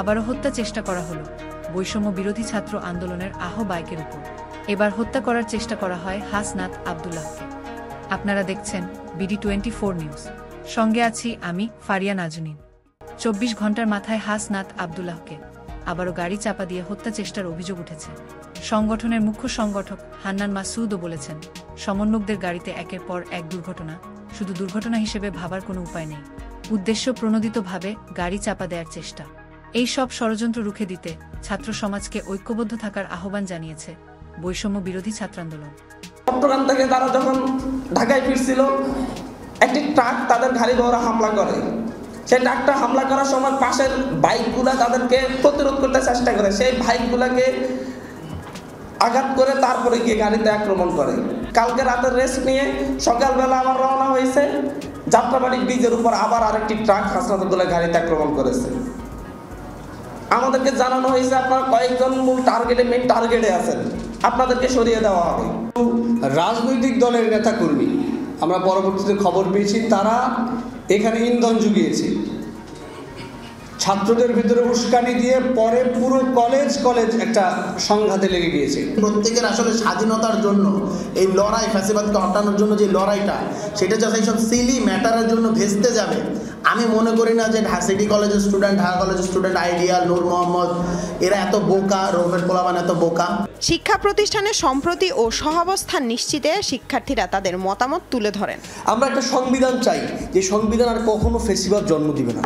আবারও হত্যা চেষ্টা করা হলো বৈষম্য বিরোধী ছাত্র আন্দোলনের আহ্বায়কের উপর। এবার হত্যা করার চেষ্টা করা হয় হাসনাত আব্দুল্লাহকে। আপনারা দেখছেন BD24 নিউজ, সঙ্গে আছি আমি ফারিয়া নাজনীন। 24 ঘন্টার মাথায় হাসনাত আব্দুল্লাহকে আবারও গাড়ি চাপা দিয়ে হত্যা চেষ্টার অভিযোগ উঠেছে। সংগঠনের মুখ্য সংগঠক হান্নান মাসুদও বলেছেন, সমন্বয়কদের গাড়িতে একের পর এক দুর্ঘটনা, শুধু দুর্ঘটনা হিসেবে ভাবার কোনো উপায় নেই, উদ্দেশ্য প্রণোদিতভাবে গাড়ি চাপা দেওয়ার চেষ্টা। এই সব ষড়যন্ত্র রুখে দিতে ছাত্র সমাজকে ঐক্যবদ্ধ থাকার আহ্বান জানিয়েছে বৈষম্য বিরোধী ছাত্র আন্দোলন। চট্টগ্রাম থেকে তারা যখন ঢাকায় ফিরছিল, একটি ট্রাক তাদের গাড়ি বহরে হামলা করে। সেই ট্রাকটা হামলা করার সময় পাশের বাইকগুলা তাদেরকে প্রতিরোধ করতে চেষ্টা করে, সেই বাইকগুলাকে আঘাত করে তারপরে গিয়ে গাড়িতে আক্রমণ করে। কালকে রাতের রেস্ট নিয়ে সকালবেলা আবার রওনা হয়েছে, যাত্রাবাড়ি ব্রিজের উপর আবার আরেকটি ট্রাক হাসনাত আব্দুল্লাহ গাড়িতে আক্রমণ করেছে। আমাদেরকে জানানো হয়েছে আপনারা কয়েকজন মূল মেইন টার্গেটে আছেন, আপনাদেরকে সরিয়ে দেওয়া হবে। রাজনৈতিক দলের নেতা কর্মী আমরা পরবর্তীতে খবর পেয়েছি তারা এখানে ইন্ধন জুগিয়েছে, ছাত্রদের ভিতরে উস্কানি দিয়ে পরে পুরো কলেজ একটা সংঘাতে লেগে গিয়েছে। প্রত্যেকের আসলে স্বাধীনতার জন্য এই লড়াই, ফ্যাসিবাদকে হটানোর জন্য যে লড়াইটা, সেটা যখন এইসব সিলি ম্যাটারের জন্য ভেস্তে যাবে, আমি মনে করি না যে সিটি কলেজের স্টুডেন্ট, ঢাকা কলেজের স্টুডেন্ট আইডিয়াল, নূর মোহাম্মদ, এরা এত বোকা, রোভের পোলাবান এত বোকা। শিক্ষা প্রতিষ্ঠানে সম্প্রতি ও সহাবস্থান নিশ্চিতে শিক্ষার্থীরা তাদের মতামত তুলে ধরেন। আমরা একটা সংবিধান চাই, যে সংবিধান আর কখনো ফ্যাসিবাদ জন্ম দিবে না।